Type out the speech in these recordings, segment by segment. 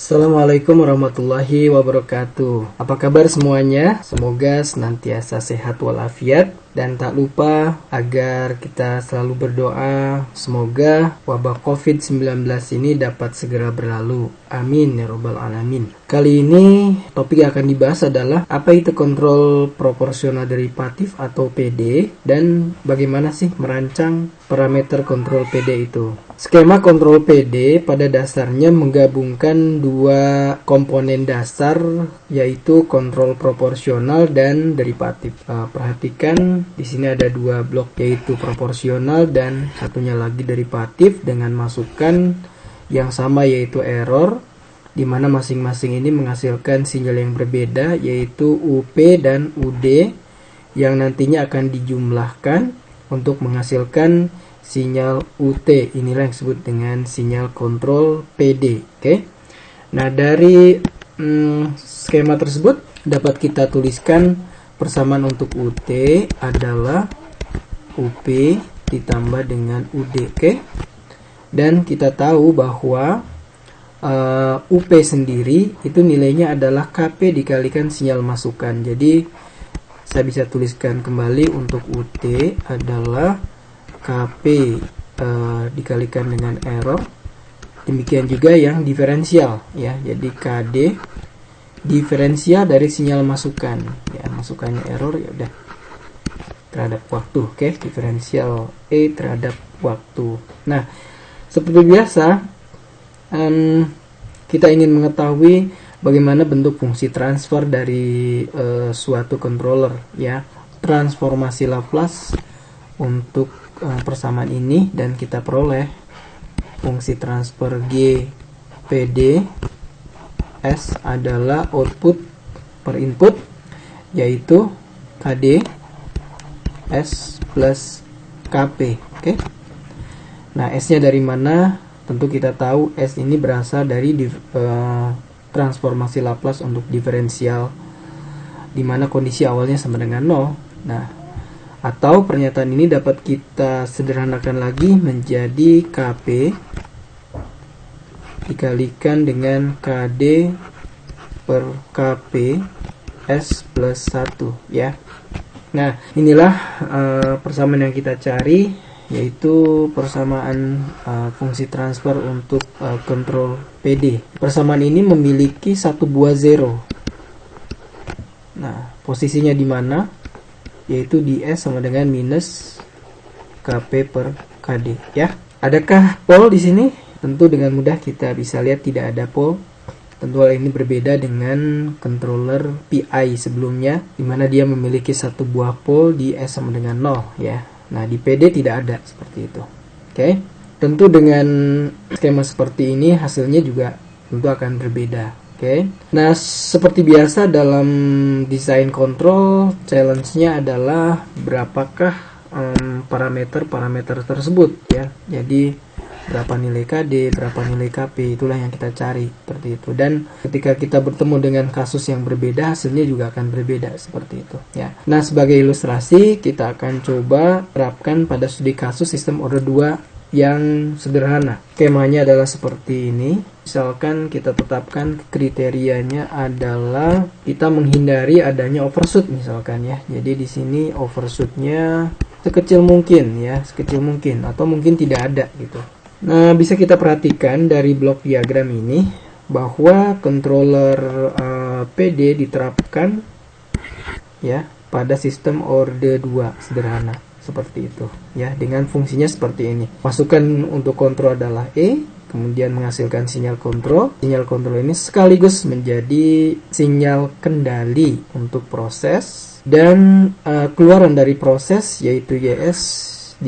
Assalamualaikum warahmatullahi wabarakatuh. Apa kabar semuanya? Semoga senantiasa sehat walafiat. Dan tak lupa agar kita selalu berdoa semoga wabah COVID-19 ini dapat segera berlalu. Amin ya robbal alamin. Kali ini topik yang akan dibahas adalah apa itu kontrol proporsional derivatif atau PD dan bagaimana sih merancang parameter kontrol PD itu. Skema kontrol PD pada dasarnya menggabungkan dua komponen dasar yaitu kontrol proporsional dan derivatif. Perhatikan di sini ada dua blok yaitu proporsional dan satunya lagi derivatif dengan masukan yang sama yaitu error, di mana masing-masing ini menghasilkan sinyal yang berbeda yaitu UP dan UD yang nantinya akan dijumlahkan untuk menghasilkan sinyal UT. Inilah yang disebut dengan sinyal kontrol PD. Oke. Nah, dari skema tersebut dapat kita tuliskan persamaan untuk UT adalah UP ditambah dengan UD. Oke. Dan kita tahu bahwa UP sendiri itu nilainya adalah KP dikalikan sinyal masukan. Jadi saya bisa tuliskan kembali untuk UT adalah KP dikalikan dengan error. Demikian juga yang diferensial ya. Jadi KD diferensial dari sinyal masukan. Ya, masukannya error ya udah terhadap waktu. Oke, diferensial E terhadap waktu. Nah, seperti biasa kita ingin mengetahui bagaimana bentuk fungsi transfer dari suatu controller ya. Transformasi Laplace untuk persamaan ini dan kita peroleh fungsi transfer G PD S adalah output per input yaitu KD S plus KP. Oke. Nah, S-nya dari mana? Tentu kita tahu S ini berasal dari transformasi Laplace untuk diferensial di mana kondisi awalnya sama dengan 0. Nah, atau pernyataan ini dapat kita sederhanakan lagi menjadi KP dikalikan dengan KD per KP S plus 1 ya. Nah, inilah persamaan yang kita cari, yaitu persamaan fungsi transfer untuk kontrol PD. Persamaan ini memiliki satu buah zero. Nah, posisinya di mana? Yaitu di S sama dengan minus KP per KD ya. Adakah pol di sini? Tentu dengan mudah kita bisa lihat tidak ada pol. Tentu hal ini berbeda dengan controller PI sebelumnya, di mana dia memiliki satu buah pol di S sama dengan 0 ya. Nah, di PD tidak ada seperti itu. Oke. Tentu dengan skema seperti ini hasilnya juga tentu akan berbeda. Oke. Nah, seperti biasa dalam desain kontrol, challenge-nya adalah berapakah parameter tersebut ya. Jadi berapa nilai KD, berapa nilai KP, itulah yang kita cari seperti itu. Dan ketika kita bertemu dengan kasus yang berbeda, hasilnya juga akan berbeda seperti itu ya. Nah, sebagai ilustrasi kita akan coba terapkan pada studi kasus sistem order 2 yang sederhana. Skemanya adalah seperti ini. Misalkan kita tetapkan kriterianya adalah kita menghindari adanya overshoot misalkan ya. Jadi di sini overshootnya sekecil mungkin ya, sekecil mungkin atau mungkin tidak ada gitu. Nah, bisa kita perhatikan dari blok diagram ini bahwa controller PD diterapkan ya pada sistem order 2 sederhana seperti itu ya, dengan fungsinya seperti ini. Masukan untuk kontrol adalah E, kemudian menghasilkan sinyal kontrol. Sinyal kontrol ini sekaligus menjadi sinyal kendali untuk proses, dan keluaran dari proses yaitu YS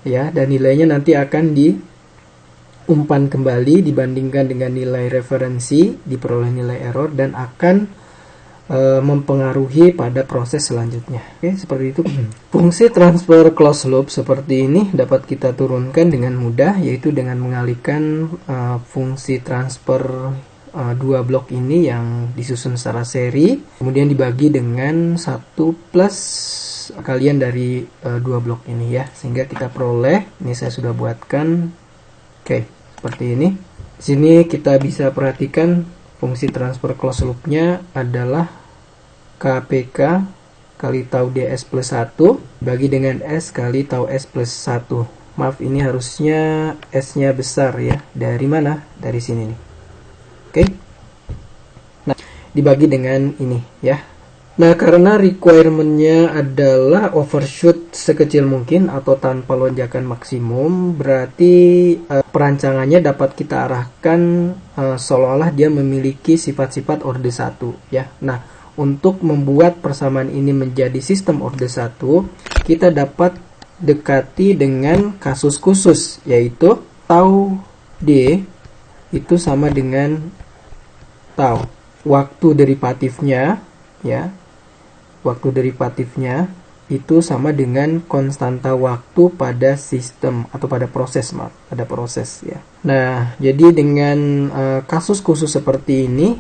ya, dan nilainya nanti akan diumpan kembali dibandingkan dengan nilai referensi, diperoleh nilai error dan akan mempengaruhi pada proses selanjutnya. Oke, seperti itu. Fungsi transfer closed loop seperti ini dapat kita turunkan dengan mudah, yaitu dengan mengalihkan fungsi transfer dua blok ini yang disusun secara seri, kemudian dibagi dengan 1 plus kalian dari dua blok ini ya, sehingga kita peroleh, ini saya sudah buatkan. Oke, seperti ini. Di sini kita bisa perhatikan Fungsi transfer closed loop-nya adalah KPK kali tau DS plus 1 bagi dengan S kali tau S plus 1. Maaf, ini harusnya S-nya besar ya. Dari mana? Dari sini nih. Oke. Nah, dibagi dengan ini ya. Nah, karena requirement-nya adalah overshoot sekecil mungkin atau tanpa lonjakan maksimum, berarti perancangannya dapat kita arahkan seolah-olah dia memiliki sifat-sifat orde 1 ya. Nah, untuk membuat persamaan ini menjadi sistem orde 1, kita dapat dekati dengan kasus khusus, yaitu tau D itu sama dengan tau waktu derivatifnya ya. Waktu derivatifnya itu sama dengan konstanta waktu pada sistem atau pada proses, pada proses ya. Nah, jadi dengan kasus khusus seperti ini,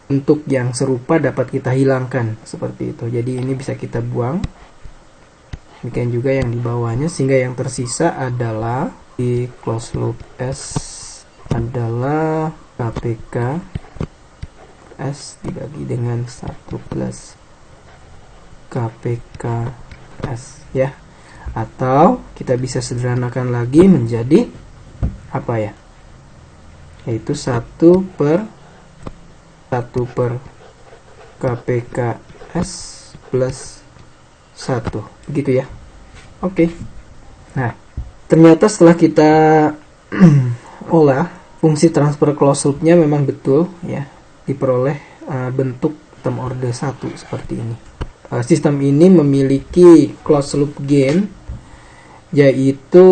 bentuk yang serupa dapat kita hilangkan seperti itu. Jadi ini bisa kita buang. Demikian juga yang di bawahnya, sehingga yang tersisa adalah di closed loop S adalah KPK S dibagi dengan 1 plus KPKS ya, atau kita bisa sederhanakan lagi menjadi apa ya, yaitu 1 per KPKS plus 1 begitu ya. Oke. Nah, ternyata setelah kita olah, fungsi transfer closed loop-nya memang betul ya, diperoleh bentuk sistem orde 1 seperti ini. Sistem ini memiliki closed loop gain, yaitu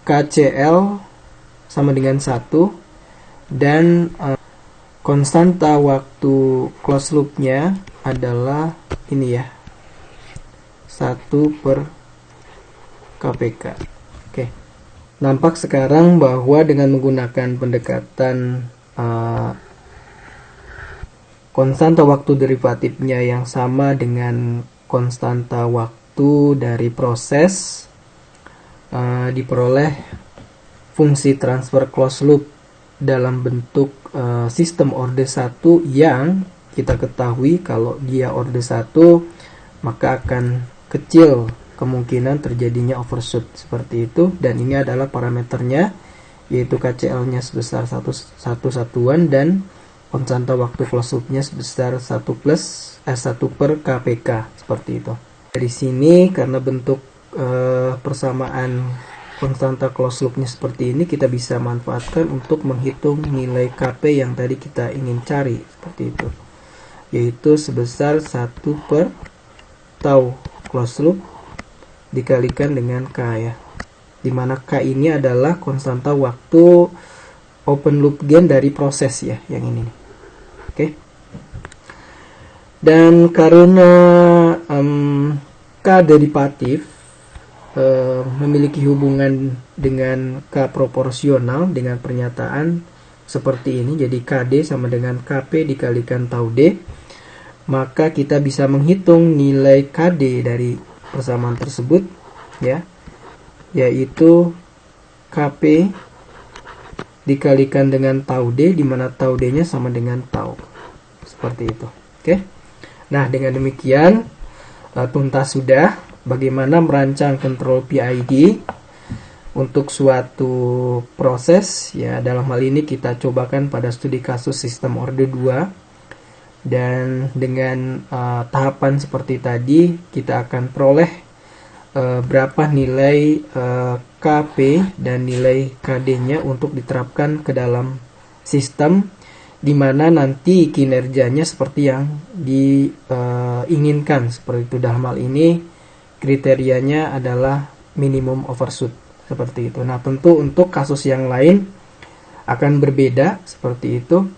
KCL sama dengan 1, dan konstanta waktu closed loop-nya adalah ini ya, 1 per KPK. Oke. Nampak sekarang bahwa dengan menggunakan pendekatan konstanta waktu derivatifnya yang sama dengan konstanta waktu dari proses, diperoleh fungsi transfer closed loop dalam bentuk sistem orde 1 yang kita ketahui kalau dia orde 1 maka akan kecil kemungkinan terjadinya overshoot seperti itu, dan ini adalah parameternya, yaitu KCL-nya sebesar 1 satuan dan konstanta waktu closed loop-nya sebesar 1 per KPK seperti itu. Dari sini karena bentuk persamaan konstanta closed loop-nya seperti ini, kita bisa manfaatkan untuk menghitung nilai KP yang tadi kita ingin cari seperti itu, yaitu sebesar 1 per tau closed loop dikalikan dengan K ya, dimana K ini adalah konstanta waktu open loop gain dari proses ya, yang ini nih. Oke. Dan karena K derivatif memiliki hubungan dengan K proporsional dengan pernyataan seperti ini, jadi KD sama dengan KP dikalikan tau D, maka kita bisa menghitung nilai KD dari persamaan tersebut ya, yaitu KP dikalikan dengan tau D, di mana tau D-nya sama dengan tau. Seperti itu. Oke. Nah, dengan demikian tuntas sudah bagaimana merancang kontrol PID untuk suatu proses ya. Dalam hal ini kita cobakan pada studi kasus sistem orde 2, dan dengan tahapan seperti tadi kita akan peroleh berapa nilai KP dan nilai KD-nya untuk diterapkan ke dalam sistem, di mana nanti kinerjanya seperti yang diinginkan seperti itu. Dalam hal ini kriterianya adalah minimum overshoot seperti itu. Nah, tentu untuk kasus yang lain akan berbeda seperti itu.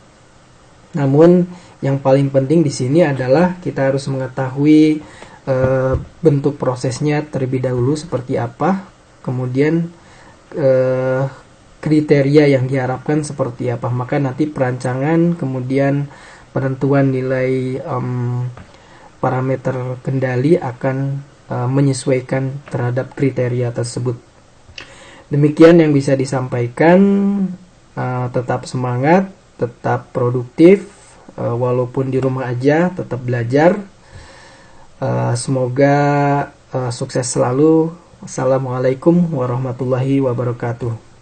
Namun yang paling penting di sini adalah kita harus mengetahui bentuk prosesnya terlebih dahulu seperti apa, kemudian kriteria yang diharapkan seperti apa, maka nanti perancangan kemudian penentuan nilai parameter kendali akan menyesuaikan terhadap kriteria tersebut. Demikian yang bisa disampaikan. Tetap semangat, tetap produktif, walaupun di rumah aja tetap belajar. Semoga sukses selalu. Assalamualaikum warahmatullahi wabarakatuh.